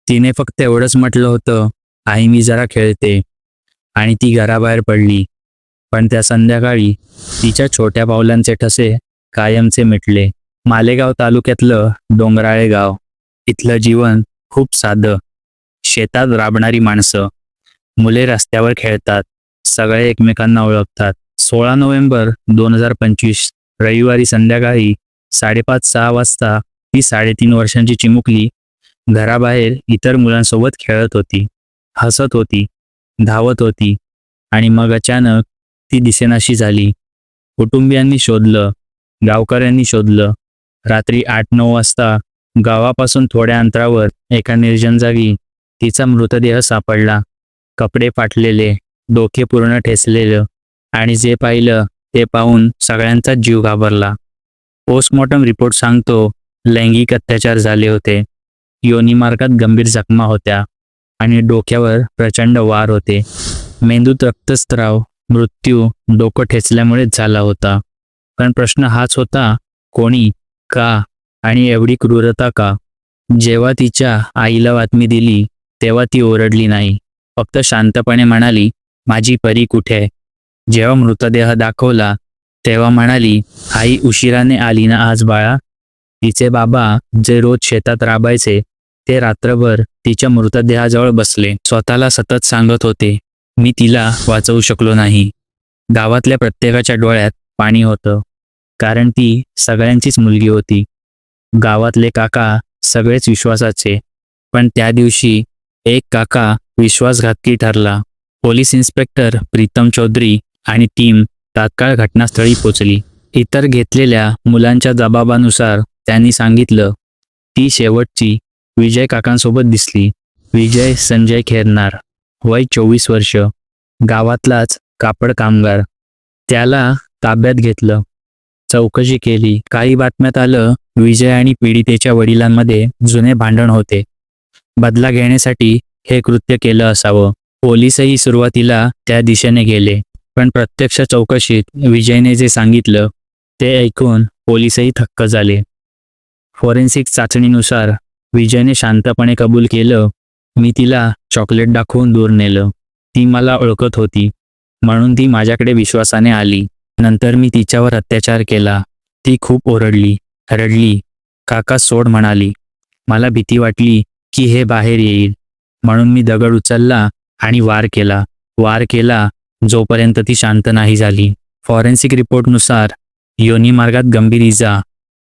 तिने फक्त एवढंच म्हटलं होतं, आई मी जरा खेळते, आणि ती घराबाहेर पडली. पण त्या संध्याकाळी तिच्या छोट्या पावलांचे ठसे कायमचे मिटले. मालेगाव तालुक्यातलं डोंगराळे गाव. इथलं जीवन खूप साधं. शेतात राबणारी माणसं, मुले रस्त्यावर खेळतात, सगळे एकमेकांना ओळखतात. 16 नोव्हेंबर 2025 रविवारी संध्याकाळी 5:30-6 वाजता ती 3.5 वर्षांची चिमुकली घराबाहेर इतर मुलांसोबत खेळत होती, हसत होती, धावत होती, आणि मग अचानक ती दिसेनाशी झाली. कुटुंबियांनी शोधलं, गावकऱ्यांनी शोधलं. रात्री 8-9 वाजता गावापासून थोड्या अंतरावर एका निर्जन जागी तिचा मृतदेह सापडला. कपडे फाटलेले, डोके पूर्ण ठेचलेलं, आणि जे पाहिलं ते पाहून सगळ्यांचाच जीव घाबरला. पोस्टमॉर्टम रिपोर्ट सांगतो, लैंगिक अत्याचार झाले होते. योनिमार्गात गंभीर जखमा होत्या आणि डोक्यावर प्रचंड वार होते. मेंदूत रक्तस्राव, मृत्यू डोकं ठेचल्यामुळेच झाला होता. पण प्रश्न हाच होता, कोणी, का आणि एवढी क्रूरता का? जेव्हा तिच्या आईला बातमी दिली तेव्हा ती ओरडली नाही, फक्त शांतपणे म्हणाली, माझी परी कुठे? जेव्हा मृतदेह दाखवला तेव्हा म्हणाली, आई उशिराने आली ना आज बाळा? तिचे बाबा जे रोज शेतात राबायचे ते रात्रभर तिच्या मृतदेहाजवळ बसले. स्वतःला सतत सांगत होते, मी तिला वाचवू शकलो नाही. गावातल्या प्रत्येकाच्या डोळ्यात पाणी होतं, कारण ती सगळ्यांचीच मुलगी होती. गावातले काका सगळेच विश्वासाचे, पण त्या दिवशी एक काका विश्वासघातकी ठरला. पोलीस इन्स्पेक्टर प्रीतम चौधरी आणि टीम तात्काळ घटनास्थळी पोचली. इतर घेतलेल्या मुलांच्या जबाबानुसार त्यांनी सांगितलं, ती शेवटची विजय काकांसोबत दिसली. विजय संजय खेरनार, वय 24 वर्ष, गावातलाच कापड कामगार. त्याला ताब्यात घेतलं, चौकशी केली. काही बातम्यात आलं, विजय आणि पीडितेच्या वडिलांमध्ये जुने भांडण होते. बदला घेण्यासाठी हे कृत्य केलं असावं. पोलीसही सुरुवातीला त्या दिशेने गेले, पण प्रत्यक्ष चौकशीत विजयने जे सांगितलं ते ऐकून पोलीसही थक्क झाले. फॉरेन्सिक चाचणीनुसार विजयने शांतपणे कबूल केलं, मी तिला चॉकलेट दाखवून दूर नेलं. ती मला ओळखत होती, म्हणून ती माझ्याकडे विश्वासाने आली. नंतर मी तिच्यावर अत्याचार केला. ती खूप ओरडली, रडली. काका सोड म्हणाली. मला भीती वाटली की हे बाहेर येईल, म्हणून मी दगड उचलला आणि वार केला जोपर्यंत ती शांत नाही झाली. फॉरेन्सिक रिपोर्टनुसार योनिमार्गात गंभीर इजा,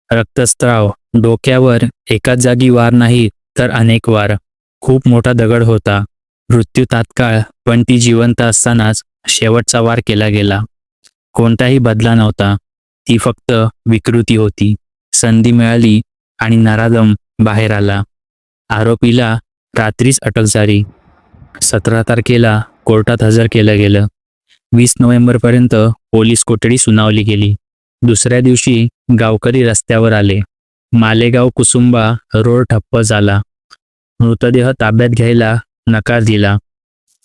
रक्तस्राव, डोक्यावर एकाच जागी वार नाही तर अनेक वार. खूप मोठा दगड होता. मृत्यू तात्काळ, पण ती जिवंत असतानाच शेवटचा वार केला गेला. कोणताही बदला नव्हता, ती फक्त विकृती होती. संधी मिळाली आणि नराधम बाहेर आला. आरोपीला रात्रीच अटक झाली. 17 तारखेला कोर्टात हजर केलं गेलं. 20 नोव्हेंबरपर्यंत पोलीस कोठडी सुनावली गेली. दुसऱ्या दिवशी गावकरी रस्त्यावर आले. मालेगाव कुसुंबा रोड ठप्प झाला. मृतदेह ताब्यात घ्यायला नकार दिला.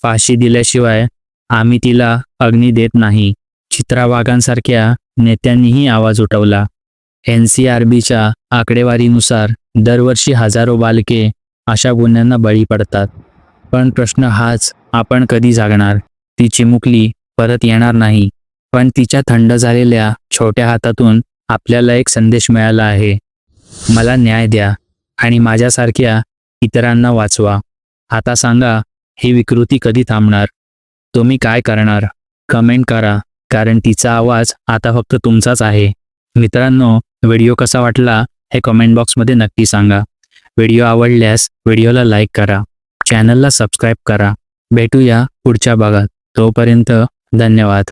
फाशी दिल्याशिवाय आम्ही तिला अग्नी देत नाही. चित्रा वाघांसारख्या नेत्यांनीही आवाज उठवला. NCRBच्या आकडेवारीनुसार दरवर्षी हजारो बालके अशा गुन्ह्यांना बळी पडतात. पण प्रश्न हाच, आपण कधी जागणार? ती चिमुकली परत येणार नाही, पण तिच्या थंड झालेल्या छोट्या हातातून आपल्याला एक संदेश मिळाला आहे, मला न्याय द्या आणि माझ्यासारख्या इतरांना वाचवा. आता सांगा, ही विकृती कधी थांबणार? तुम्ही काय करणार? कमेंट करा, कारण तिचा आवाज आता फक्त तुमचाच आहे. मित्रांनो, व्हिडिओ कसा वाटला हे कमेंट बॉक्समध्ये नक्की सांगा. व्हिडिओ आवडल्यास व्हिडिओला लाईक करा, चॅनलला सबस्क्राईब करा. भेटूया पुढच्या भागात. तोपर्यंत धन्यवाद.